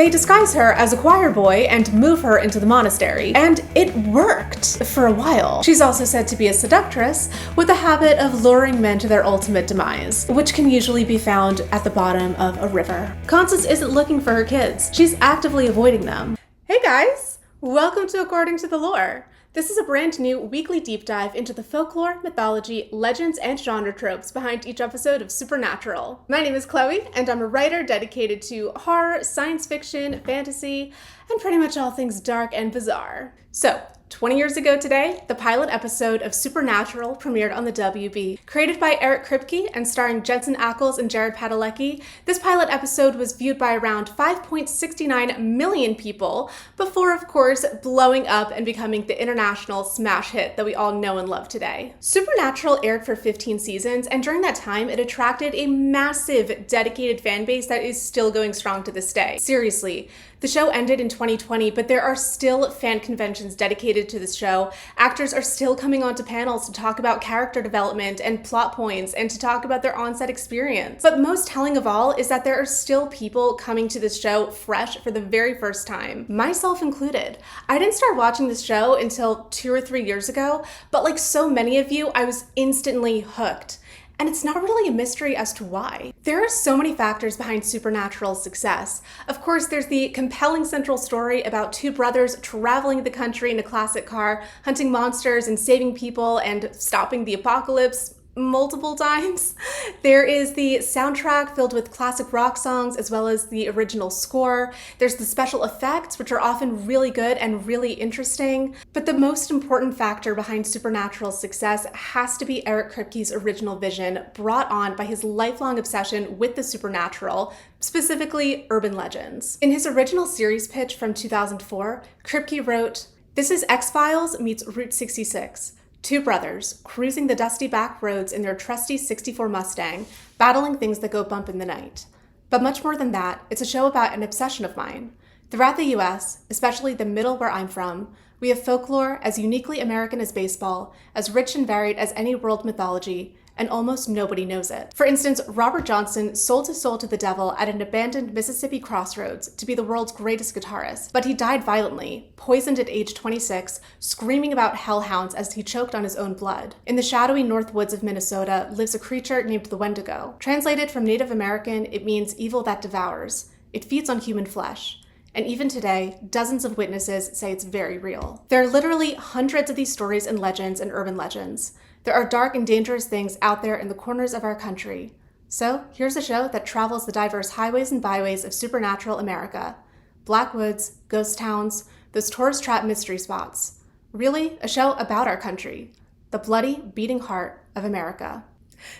They disguise her as a choir boy and move her into the monastery, and it worked for a while. She's also said to be a seductress with the habit of luring men to their ultimate demise, which can usually be found at the bottom of a river. Constance isn't looking for her kids. She's actively avoiding them. Hey guys! Welcome to According to the Lore. This is a brand new weekly deep dive into the folklore, mythology, legends, and genre tropes behind each episode of Supernatural. My name is Chloe, and I'm a writer dedicated to horror, science fiction, fantasy, and pretty much all things dark and bizarre. So, 20 years ago today, the pilot episode of Supernatural premiered on the WB. Created by Eric Kripke and starring Jensen Ackles and Jared Padalecki, this pilot episode was viewed by around 5.69 million people before, of course, blowing up and becoming the international smash hit that we all know and love today. Supernatural aired for 15 seasons, and during that time, it attracted a massive, dedicated fan base that is still going strong to this day. Seriously. The show ended in 2020, but there are still fan conventions dedicated to this show. Actors are still coming onto panels to talk about character development and plot points and to talk about their on-set experience. But most telling of all is that there are still people coming to this show fresh for the very first time, myself included. I didn't start watching this show until 2 or 3 years ago, but like so many of you, I was instantly hooked. And it's not really a mystery as to why. There are so many factors behind Supernatural's success. Of course, there's the compelling central story about two brothers traveling the country in a classic car, hunting monsters and saving people and stopping the apocalypse multiple times. There is the soundtrack filled with classic rock songs as well as the original score. There's the special effects, which are often really good and really interesting. But the most important factor behind Supernatural's success has to be Eric Kripke's original vision, brought on by his lifelong obsession with the supernatural, specifically urban legends. In his original series pitch from 2004, Kripke wrote, "This is X-Files meets Route 66. Two brothers, cruising the dusty back roads in their trusty 64 Mustang, battling things that go bump in the night. But much more than that, it's a show about an obsession of mine. Throughout the US, especially the middle where I'm from, we have folklore as uniquely American as baseball, as rich and varied as any world mythology, and almost nobody knows it. For instance, Robert Johnson sold his soul to the devil at an abandoned Mississippi crossroads to be the world's greatest guitarist, but he died violently, poisoned at age 26, screaming about hellhounds as he choked on his own blood. In the shadowy north woods of Minnesota lives a creature named the Wendigo. Translated from Native American, it means evil that devours. It feeds on human flesh. And even today, dozens of witnesses say it's very real. There are literally hundreds of these stories and legends and urban legends. There are dark and dangerous things out there in the corners of our country. So here's a show that travels the diverse highways and byways of supernatural America. Black woods, ghost towns, those tourist trap mystery spots. Really, a show about our country. The bloody, beating heart of America.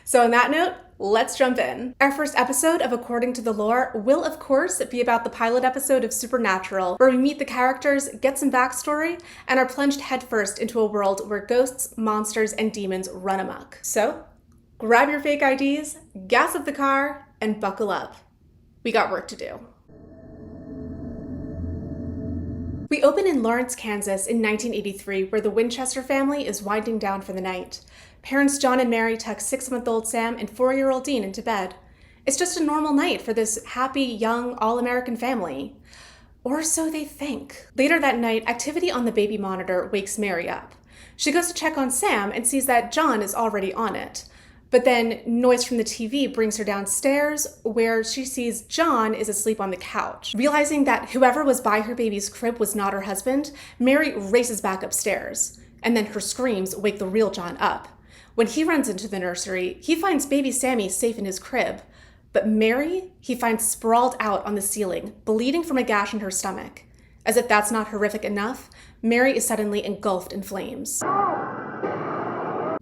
So on that note, let's jump in. Our first episode of According to the Lore will, of course, be about the pilot episode of Supernatural, where we meet the characters, get some backstory, and are plunged headfirst into a world where ghosts, monsters, and demons run amok. So, grab your fake IDs, gas up the car, and buckle up. We got work to do. We open in Lawrence, Kansas in 1983, where the Winchester family is winding down for the night. Parents John and Mary tuck 6-month-old Sam and 4-year-old Dean into bed. It's just a normal night for this happy, young, all-American family. Or so they think. Later that night, activity on the baby monitor wakes Mary up. She goes to check on Sam and sees that John is already on it. But then noise from the TV brings her downstairs, where she sees John is asleep on the couch. Realizing that whoever was by her baby's crib was not her husband, Mary races back upstairs. And then her screams wake the real John up. When he runs into the nursery, he finds baby Sammy safe in his crib. But Mary, he finds sprawled out on the ceiling, bleeding from a gash in her stomach. As if that's not horrific enough, Mary is suddenly engulfed in flames.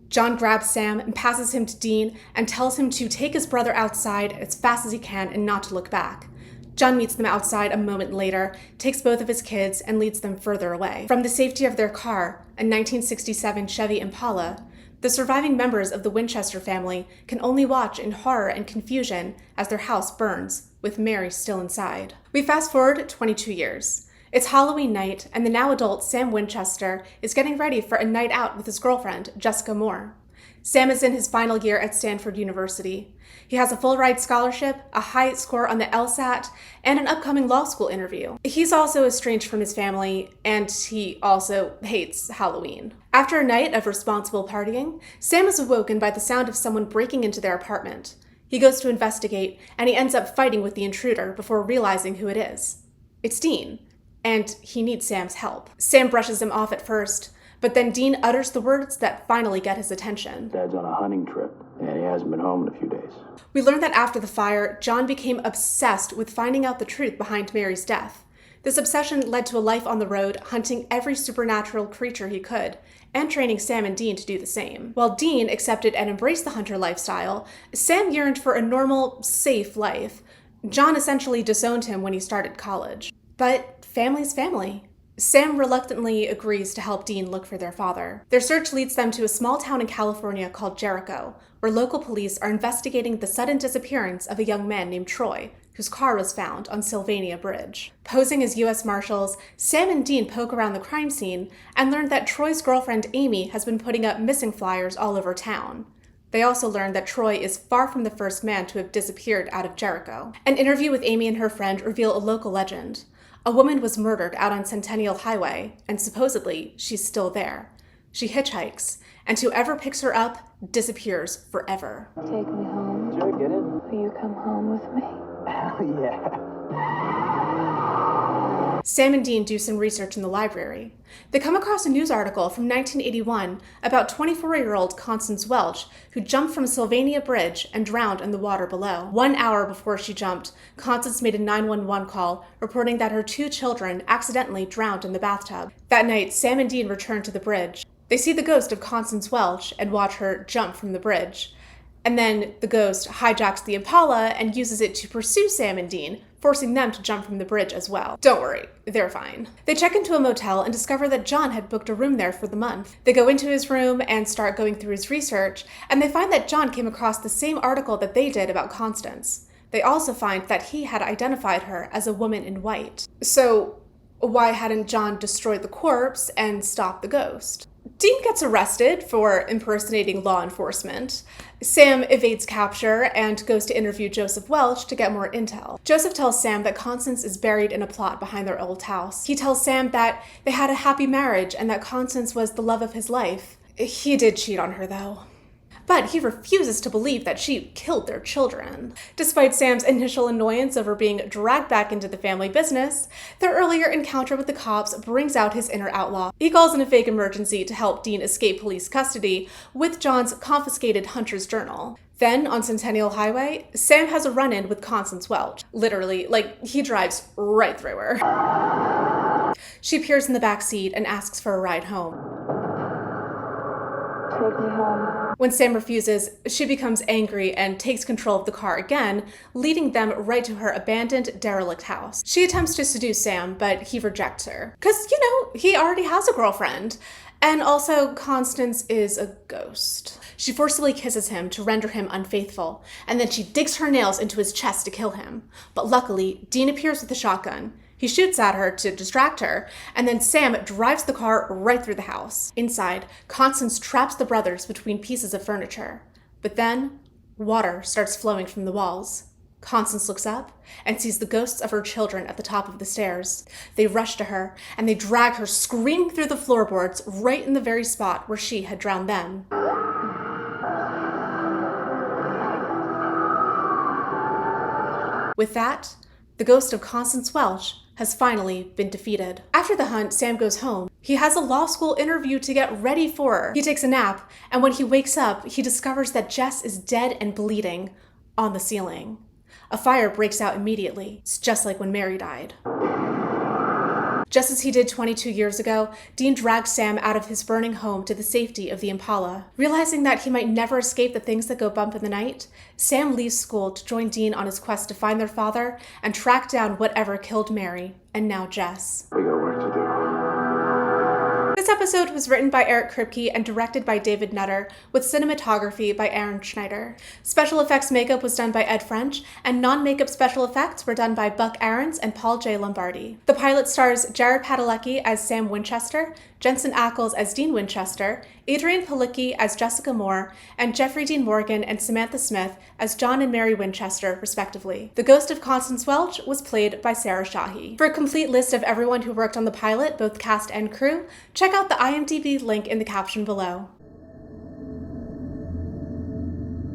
John grabs Sam and passes him to Dean and tells him to take his brother outside as fast as he can and not to look back. John meets them outside a moment later, takes both of his kids, and leads them further away. From the safety of their car, a 1967 Chevy Impala, the surviving members of the Winchester family can only watch in horror and confusion as their house burns, with Mary still inside. We fast forward 22 years. It's Halloween night, and the now adult Sam Winchester is getting ready for a night out with his girlfriend, Jessica Moore. Sam is in his final year at Stanford University. He has a full-ride scholarship, a high score on the LSAT, and an upcoming law school interview. He's also estranged from his family, and he also hates Halloween. After a night of responsible partying, Sam is awoken by the sound of someone breaking into their apartment. He goes to investigate, and he ends up fighting with the intruder before realizing who it is. It's Dean, and he needs Sam's help. Sam brushes him off at first, but then Dean utters the words that finally get his attention. Dad's on a hunting trip, and he hasn't been home in a few days. We learn that after the fire, John became obsessed with finding out the truth behind Mary's death. This obsession led to a life on the road, hunting every supernatural creature he could, and training Sam and Dean to do the same. While Dean accepted and embraced the hunter lifestyle, Sam yearned for a normal, safe life. John essentially disowned him when he started college. But family's family. Sam reluctantly agrees to help Dean look for their father. Their search leads them to a small town in California called Jericho, where local police are investigating the sudden disappearance of a young man named Troy, whose car was found on Sylvania Bridge. Posing as U.S. Marshals, Sam and Dean poke around the crime scene and learn that Troy's girlfriend Amy has been putting up missing flyers all over town. They also learn that Troy is far from the first man to have disappeared out of Jericho. An interview with Amy and her friend reveal a local legend. A woman was murdered out on Centennial Highway, and supposedly she's still there. She hitchhikes, and whoever picks her up disappears forever. Take me home. Sure, get in. Will you come home with me? Hell yeah. Sam and Dean do some research in the library. They come across a news article from 1981 about 24-year-old Constance Welch, who jumped from Sylvania Bridge and drowned in the water below. 1 hour before she jumped, Constance made a 911 call reporting that her 2 children accidentally drowned in the bathtub. That night, Sam and Dean return to the bridge. They see the ghost of Constance Welch and watch her jump from the bridge. And then the ghost hijacks the Impala and uses it to pursue Sam and Dean, forcing them to jump from the bridge as well. Don't worry, they're fine. They check into a motel and discover that John had booked a room there for the month. They go into his room and start going through his research, and they find that John came across the same article that they did about Constance. They also find that he had identified her as a woman in white. So why hadn't John destroyed the corpse and stopped the ghost? Dean gets arrested for impersonating law enforcement. Sam evades capture and goes to interview Joseph Welch to get more intel. Joseph tells Sam that Constance is buried in a plot behind their old house. He tells Sam that they had a happy marriage and that Constance was the love of his life. He did cheat on her, though. But he refuses to believe that she killed their children. Despite Sam's initial annoyance over being dragged back into the family business, their earlier encounter with the cops brings out his inner outlaw. He calls in a fake emergency to help Dean escape police custody with John's confiscated hunter's journal. Then, on Centennial Highway, Sam has a run-in with Constance Welch. Literally, he drives right through her. She appears in the back seat and asks for a ride home. Take me home. When Sam refuses, she becomes angry and takes control of the car again, leading them right to her abandoned, derelict house. She attempts to seduce Sam, but he rejects her. Because, he already has a girlfriend. And also, Constance is a ghost. She forcibly kisses him to render him unfaithful, and then she digs her nails into his chest to kill him. But luckily, Dean appears with a shotgun. He shoots at her to distract her, and then Sam drives the car right through the house. Inside, Constance traps the brothers between pieces of furniture. But then, water starts flowing from the walls. Constance looks up and sees the ghosts of her children at the top of the stairs. They rush to her, and they drag her screaming through the floorboards right in the very spot where she had drowned them. With that, the ghost of Constance Welch has finally been defeated. After the hunt, Sam goes home. He has a law school interview to get ready for. He takes a nap, and when he wakes up, he discovers that Jess is dead and bleeding on the ceiling. A fire breaks out immediately. It's just like when Mary died. Just as he did 22 years ago, Dean drags Sam out of his burning home to the safety of the Impala. Realizing that he might never escape the things that go bump in the night, Sam leaves school to join Dean on his quest to find their father and track down whatever killed Mary, and now Jess. We got work to do. This episode was written by Eric Kripke and directed by David Nutter, with cinematography by Aaron Schneider. Special effects makeup was done by Ed French, and non-makeup special effects were done by Buck Aarons and Paul J. Lombardi. The pilot stars Jared Padalecki as Sam Winchester, Jensen Ackles as Dean Winchester, Adrienne Palicki as Jessica Moore, and Jeffrey Dean Morgan and Samantha Smith as John and Mary Winchester, respectively. The ghost of Constance Welch was played by Sarah Shahi. For a complete list of everyone who worked on the pilot, both cast and crew, check out the IMDb link in the caption below.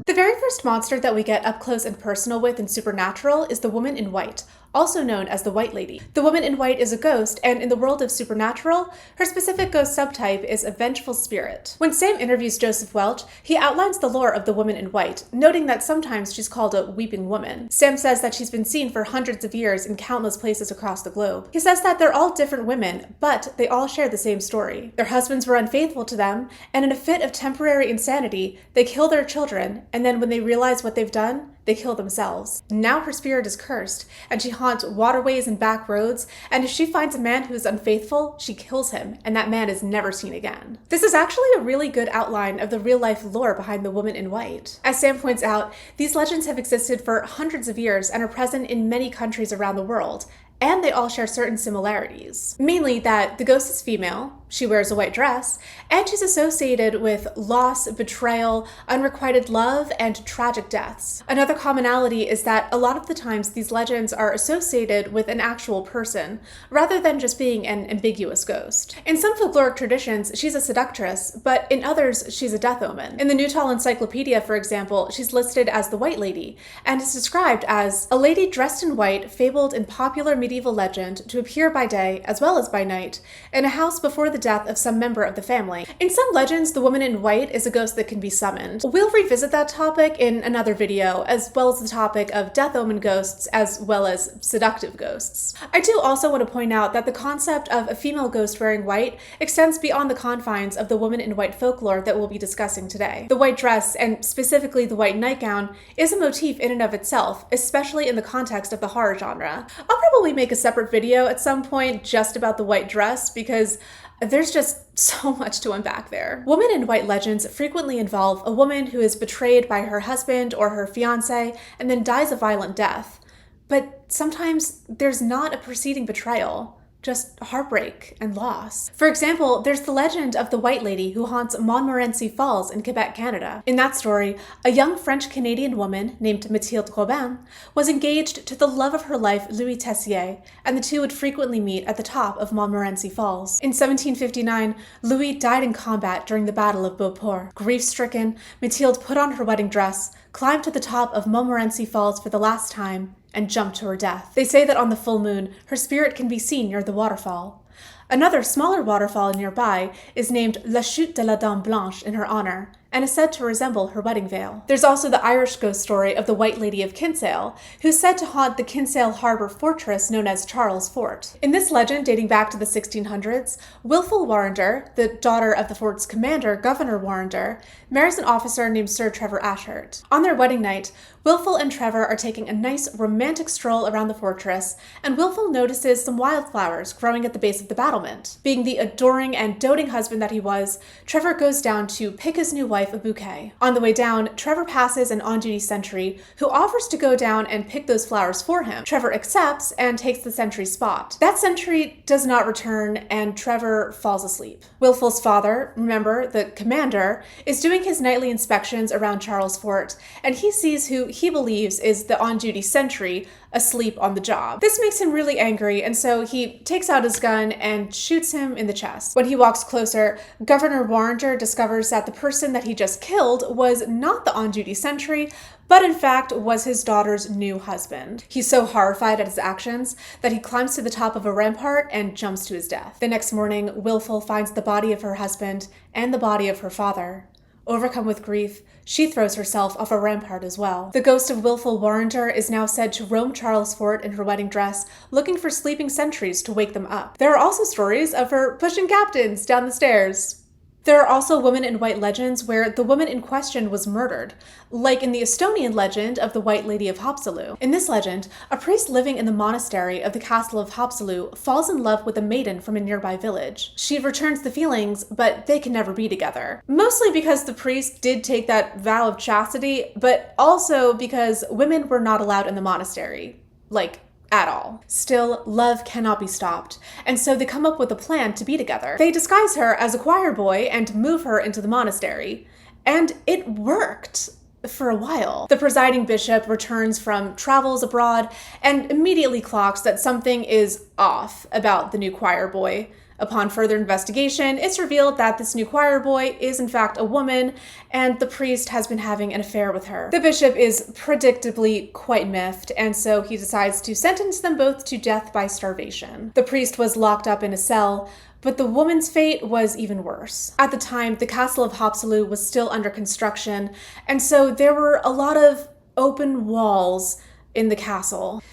The very first monster that we get up close and personal with in Supernatural is the Woman in White, also known as the White Lady. The Woman in White is a ghost, and in the world of Supernatural, her specific ghost subtype is a vengeful spirit. When Sam interviews Joseph Welch, he outlines the lore of the Woman in White, noting that sometimes she's called a weeping woman. Sam says that she's been seen for hundreds of years in countless places across the globe. He says that they're all different women, but they all share the same story. Their husbands were unfaithful to them, and in a fit of temporary insanity, they kill their children, and then when they realize what they've done, they kill themselves. Now her spirit is cursed, and she haunts waterways and back roads, and if she finds a man who is unfaithful, she kills him, and that man is never seen again. This is actually a really good outline of the real-life lore behind the Woman in White. As Sam points out, these legends have existed for hundreds of years and are present in many countries around the world, and they all share certain similarities. Mainly that the ghost is female, she wears a white dress, and she's associated with loss, betrayal, unrequited love, and tragic deaths. Another commonality is that a lot of the times these legends are associated with an actual person, rather than just being an ambiguous ghost. In some folkloric traditions, she's a seductress, but in others, she's a death omen. In the Nuttall Encyclopedia, for example, she's listed as the White Lady, and is described as a lady dressed in white fabled in popular medieval legend to appear by day as well as by night in a house before the death of some member of the family. In some legends, the Woman in White is a ghost that can be summoned. We'll revisit that topic in another video, as well as the topic of death omen ghosts as well as seductive ghosts. I do also want to point out that the concept of a female ghost wearing white extends beyond the confines of the Woman in White folklore that we'll be discussing today. The white dress, and specifically the white nightgown, is a motif in and of itself, especially in the context of the horror genre. I'll probably make a separate video at some point just about the white dress because there's just so much to unpack there. Woman in White legends frequently involve a woman who is betrayed by her husband or her fiancé and then dies a violent death. But sometimes there's not a preceding betrayal, just heartbreak and loss. For example, there's the legend of the White Lady who haunts Montmorency Falls in Quebec, Canada. In that story, a young French-Canadian woman named Mathilde Robin was engaged to the love of her life, Louis Tessier, and the two would frequently meet at the top of Montmorency Falls. In 1759, Louis died in combat during the Battle of Beauport. Grief-stricken, Mathilde put on her wedding dress, climbed to the top of Montmorency Falls for the last time, and jumped to her death. They say that on the full moon, her spirit can be seen near the waterfall. Another smaller waterfall nearby is named La Chute de la Dame Blanche in her honor, and is said to resemble her wedding veil. There's also the Irish ghost story of the White Lady of Kinsale, who's said to haunt the Kinsale Harbor fortress known as Charles Fort. In this legend, dating back to the 1600s, Wilful Warrender, the daughter of the fort's commander, Governor Warrender, marries an officer named Sir Trevor Ashurt. On their wedding night, Wilful and Trevor are taking a nice romantic stroll around the fortress, and Wilful notices some wildflowers growing at the base of the battlement. Being the adoring and doting husband that he was, Trevor goes down to pick his new wife a bouquet. On the way down, Trevor passes an on-duty sentry who offers to go down and pick those flowers for him. Trevor accepts and takes the sentry's spot. That sentry does not return, and Trevor falls asleep. Wilful's father, remember, the commander, is doing his nightly inspections around Charles Fort, and he sees who he believes is the on-duty sentry asleep on the job. This makes him really angry, and so he takes out his gun and shoots him in the chest. When he walks closer, Governor Warrender discovers that the person that he just killed was not the on-duty sentry, but in fact was his daughter's new husband. He's so horrified at his actions that he climbs to the top of a rampart and jumps to his death. The next morning, Wilful finds the body of her husband and the body of her father. Overcome with grief, she throws herself off a rampart as well. The ghost of Wilful Warrender is now said to roam Charles Fort in her wedding dress, looking for sleeping sentries to wake them up. There are also stories of her pushing captains down the stairs. There are also Women in White legends where the woman in question was murdered, like in the Estonian legend of the White Lady of Haapsalu. In this legend, a priest living in the monastery of the castle of Haapsalu falls in love with a maiden from a nearby village. She returns the feelings, but they can never be together. Mostly because the priest did take that vow of chastity, but also because women were not allowed in the monastery. Like, at all. Still, love cannot be stopped, and so they come up with a plan to be together. They disguise her as a choir boy and move her into the monastery. And it worked. For a while. The presiding bishop returns from travels abroad and immediately clocks that something is off about the new choir boy. Upon further investigation, it's revealed that this new choir boy is in fact a woman, and the priest has been having an affair with her. The bishop is predictably quite miffed, and so he decides to sentence them both to death by starvation. The priest was locked up in a cell, but the woman's fate was even worse. At the time, the castle of Haapsalu was still under construction, and so there were a lot of open walls in the castle.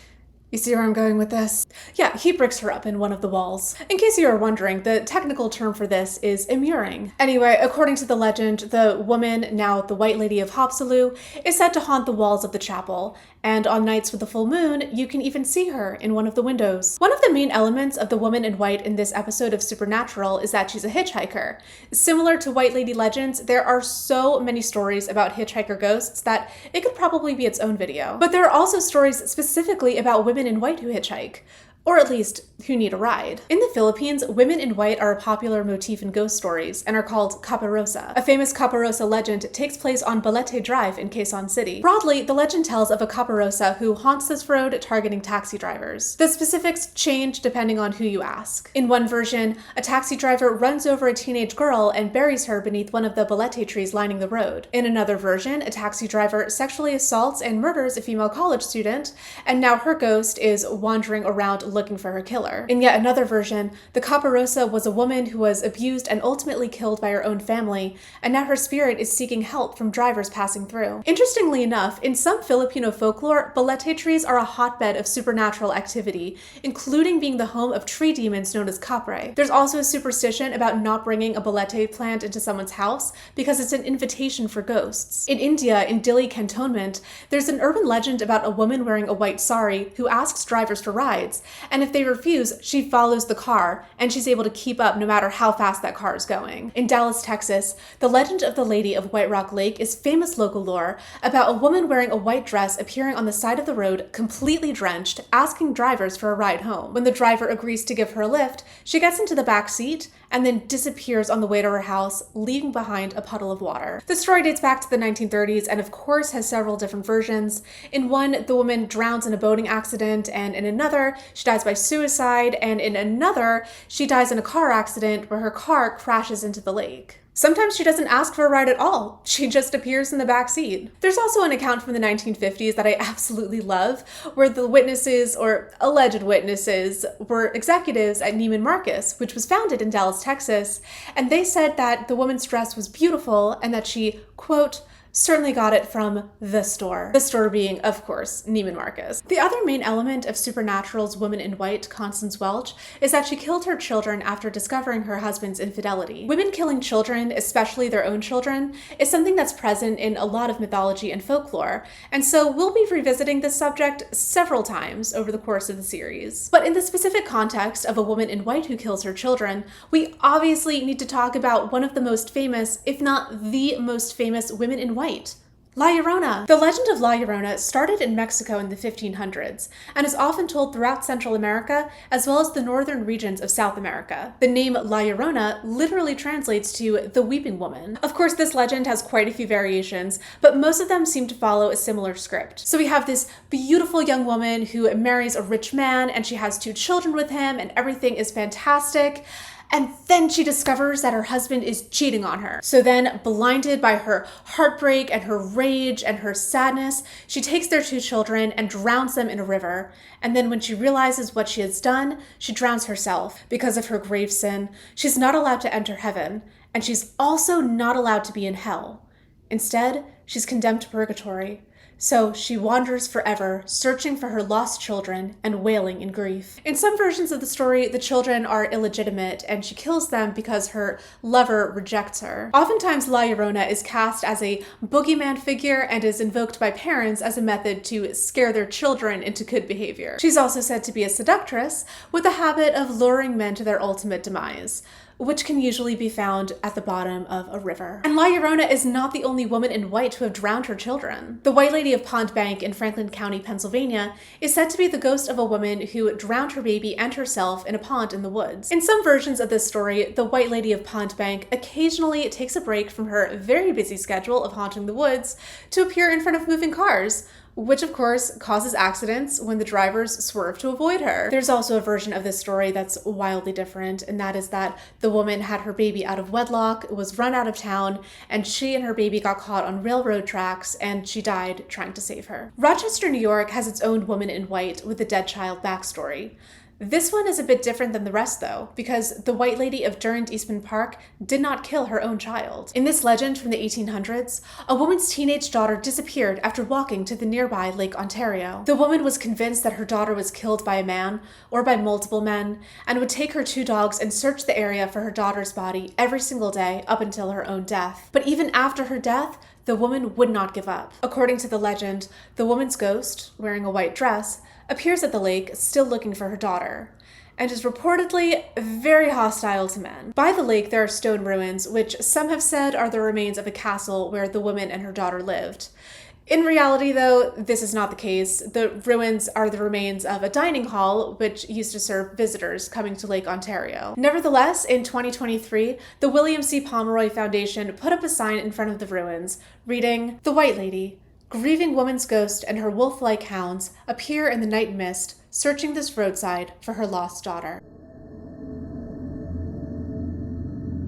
You see where I'm going with this? Yeah, he bricks her up in one of the walls. In case you are wondering, the technical term for this is immuring. Anyway, according to the legend, the woman, now the White Lady of Haapsalu, is said to haunt the walls of the chapel, and on nights with a full moon, you can even see her in one of the windows. One of the main elements of the woman in white in this episode of Supernatural is that she's a hitchhiker. Similar to White Lady legends, there are so many stories about hitchhiker ghosts that it could probably be its own video. But there are also stories specifically about women in white who hitchhike, or at least who need a ride. In the Philippines, women in white are a popular motif in ghost stories and are called caparosa. A famous caparosa legend takes place on Balete Drive in Quezon City. Broadly, the legend tells of a caparosa who haunts this road targeting taxi drivers. The specifics change depending on who you ask. In one version, a taxi driver runs over a teenage girl and buries her beneath one of the balete trees lining the road. In another version, a taxi driver sexually assaults and murders a female college student, and now her ghost is wandering around looking for her killer. In yet another version, the caparosa was a woman who was abused and ultimately killed by her own family, and now her spirit is seeking help from drivers passing through. Interestingly enough, in some Filipino folklore, balete trees are a hotbed of supernatural activity, including being the home of tree demons known as kapre. There's also a superstition about not bringing a balete plant into someone's house because it's an invitation for ghosts. In India, in Delhi cantonment, there's an urban legend about a woman wearing a white sari who asks drivers for rides, and if they refuse, she follows the car, and she's able to keep up no matter how fast that car is going. In Dallas, Texas, the legend of the Lady of White Rock Lake is famous local lore about a woman wearing a white dress appearing on the side of the road, completely drenched, asking drivers for a ride home. When the driver agrees to give her a lift, she gets into the back seat and then disappears on the way to her house, leaving behind a puddle of water. The story dates back to the 1930s and of course has several different versions. In one, the woman drowns in a boating accident, and in another, she dies by suicide, and in another, she dies in a car accident where her car crashes into the lake. Sometimes she doesn't ask for a ride at all. She just appears in the back seat. There's also an account from the 1950s that I absolutely love, where the witnesses, or alleged witnesses, were executives at Neiman Marcus, which was founded in Dallas, Texas, and they said that the woman's dress was beautiful and that she, quote, certainly got it from the store. The store being, of course, Neiman Marcus. The other main element of Supernatural's woman in white, Constance Welch, is that she killed her children after discovering her husband's infidelity. Women killing children, especially their own children, is something that's present in a lot of mythology and folklore, and so we'll be revisiting this subject several times over the course of the series. But in the specific context of a woman in white who kills her children, we obviously need to talk about one of the most famous, if not the most famous, women in white, La Llorona. The legend of La Llorona started in Mexico in the 1500s and is often told throughout Central America as well as the northern regions of South America. The name La Llorona literally translates to the weeping woman. Of course, this legend has quite a few variations, but most of them seem to follow a similar script. So we have this beautiful young woman who marries a rich man and she has 2 children with him and everything is fantastic. And then she discovers that her husband is cheating on her. So then, blinded by her heartbreak and her rage and her sadness, she takes their 2 children and drowns them in a river. And then when she realizes what she has done, she drowns herself. Because of her grave sin, she's not allowed to enter heaven, and she's also not allowed to be in hell. Instead, she's condemned to purgatory. So she wanders forever, searching for her lost children and wailing in grief. In some versions of the story, the children are illegitimate and she kills them because her lover rejects her. Oftentimes, La Llorona is cast as a boogeyman figure and is invoked by parents as a method to scare their children into good behavior. She's also said to be a seductress with the habit of luring men to their ultimate demise. which can usually be found at the bottom of a river. And La Llorona is not the only woman in white to have drowned her children. The White Lady of Pond Bank in Franklin County, Pennsylvania, is said to be the ghost of a woman who drowned her baby and herself in a pond in the woods. In some versions of this story, the White Lady of Pond Bank occasionally takes a break from her very busy schedule of haunting the woods to appear in front of moving cars, which of course causes accidents when the drivers swerve to avoid her. There's also a version of this story that's wildly different, and that is that the woman had her baby out of wedlock, was run out of town, and she and her baby got caught on railroad tracks, and she died trying to save her. Rochester, New York has its own woman in white with a dead child backstory. This one is a bit different than the rest though, because the White Lady of Durand Eastman Park did not kill her own child. In this legend from the 1800s, a woman's teenage daughter disappeared after walking to the nearby Lake Ontario. The woman was convinced that her daughter was killed by a man, or by multiple men, and would take her 2 dogs and search the area for her daughter's body every single day up until her own death. But even after her death, the woman would not give up. According to the legend, the woman's ghost, wearing a white dress, appears at the lake still looking for her daughter, and is reportedly very hostile to men. By the lake there are stone ruins, which some have said are the remains of a castle where the woman and her daughter lived. In reality, though, this is not the case. The ruins are the remains of a dining hall which used to serve visitors coming to Lake Ontario. Nevertheless, in 2023, the William C. Pomeroy Foundation put up a sign in front of the ruins reading, "The White Lady, grieving woman's ghost and her wolf-like hounds appear in the night mist, searching this roadside for her lost daughter."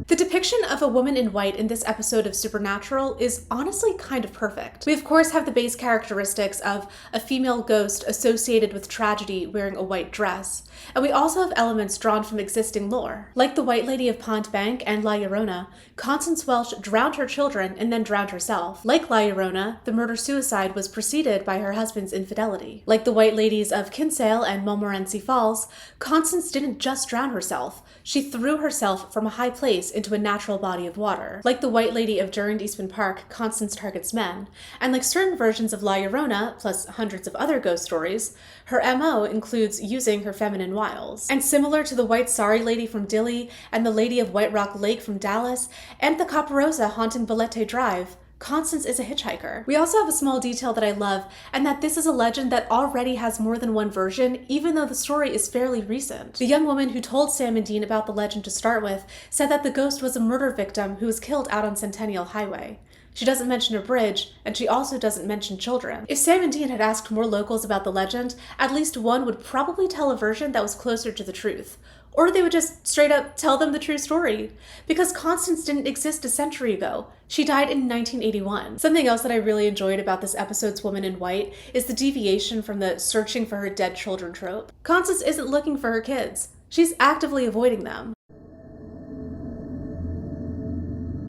The depiction of a woman in white in this episode of Supernatural is honestly kind of perfect. We of course have the base characteristics of a female ghost associated with tragedy wearing a white dress, and we also have elements drawn from existing lore. Like the White Lady of Pond Bank and La Llorona, Constance Welch drowned her children and then drowned herself. Like La Llorona, the murder-suicide was preceded by her husband's infidelity. Like the White Ladies of Kinsale and Montmorency Falls, Constance didn't just drown herself, she threw herself from a high place into a natural body of water. Like the White Lady of Durand Eastman Park, Constance targets men, and like certain versions of La Llorona, plus hundreds of other ghost stories, her MO includes using her feminine wiles. And similar to the White Sari Lady from Dili, and the Lady of White Rock Lake from Dallas, and the Caparosa haunting Balete Drive, Constance is a hitchhiker. We also have a small detail that I love, and that this is a legend that already has more than one version, even though the story is fairly recent. The young woman who told Sam and Dean about the legend to start with said that the ghost was a murder victim who was killed out on Centennial Highway. She doesn't mention a bridge, and she also doesn't mention children. If Sam and Dean had asked more locals about the legend, at least one would probably tell a version that was closer to the truth. Or they would just straight up tell them the true story. Because Constance didn't exist a century ago. She died in 1981. Something else that I really enjoyed about this episode's Woman in White is the deviation from the searching for her dead children trope. Constance isn't looking for her kids. She's actively avoiding them.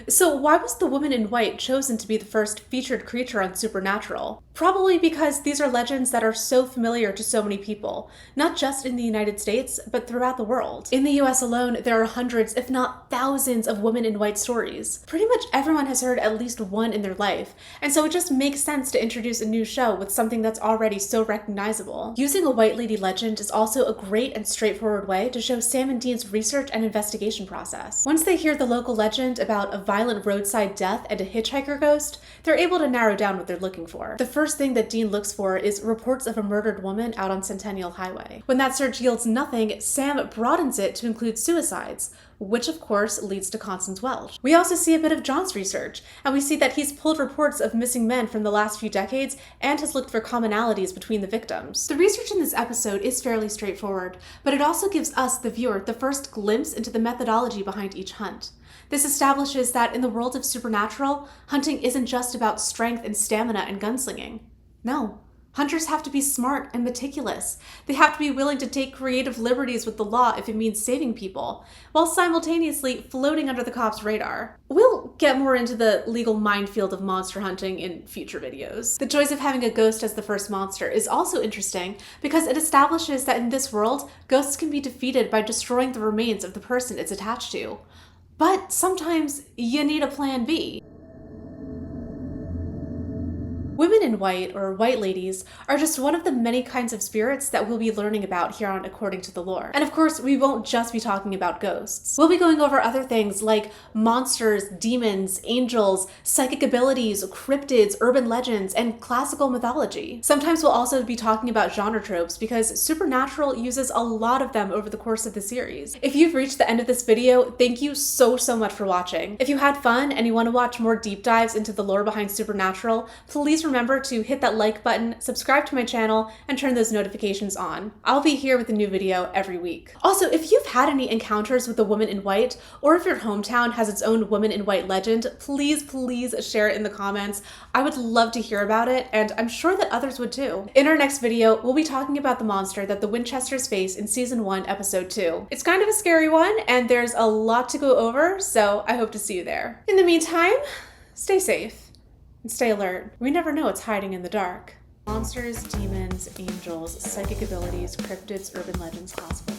So why was the Woman in White chosen to be the first featured creature on Supernatural? Probably because these are legends that are so familiar to so many people, not just in the United States, but throughout the world. In the US alone, there are hundreds, if not thousands, of Women in White stories. Pretty much everyone has heard at least one in their life, and so it just makes sense to introduce a new show with something that's already so recognizable. Using a White Lady legend is also a great and straightforward way to show Sam and Dean's research and investigation process. Once they hear the local legend about a violent roadside death and a hitchhiker ghost, they're able to narrow down what they're looking for. The first thing that Dean looks for is reports of a murdered woman out on Centennial Highway. When that search yields nothing, Sam broadens it to include suicides, which of course leads to Constance Welch. We also see a bit of John's research, and we see that he's pulled reports of missing men from the last few decades and has looked for commonalities between the victims. The research in this episode is fairly straightforward, but it also gives us, the viewer, the first glimpse into the methodology behind each hunt. This establishes that in the world of Supernatural, hunting isn't just about strength and stamina and gunslinging. No. Hunters have to be smart and meticulous. They have to be willing to take creative liberties with the law if it means saving people, while simultaneously floating under the cops' radar. We'll get more into the legal minefield of monster hunting in future videos. The choice of having a ghost as the first monster is also interesting because it establishes that in this world, ghosts can be defeated by destroying the remains of the person it's attached to. But sometimes you need a plan B. Women in in white, or white ladies, are just one of the many kinds of spirits that we'll be learning about here on According to the Lore. And of course, we won't just be talking about ghosts. We'll be going over other things like monsters, demons, angels, psychic abilities, cryptids, urban legends, and classical mythology. Sometimes we'll also be talking about genre tropes because Supernatural uses a lot of them over the course of the series. If you've reached the end of this video, thank you so much for watching. If you had fun and you want to watch more deep dives into the lore behind Supernatural, please remember to hit that like button, subscribe to my channel, and turn those notifications on. I'll be here with a new video every week. Also, if you've had any encounters with the woman in white, or if your hometown has its own woman in white legend, please share it in the comments. I would love to hear about it, and I'm sure that others would too. In our next video, we'll be talking about the monster that the Winchesters face in season 1, episode 2. It's kind of a scary one, and there's a lot to go over, so I hope to see you there. In the meantime, stay safe and stay alert. We never know what's hiding in the dark. Monsters, demons, angels, psychic abilities, cryptids, urban legends, classical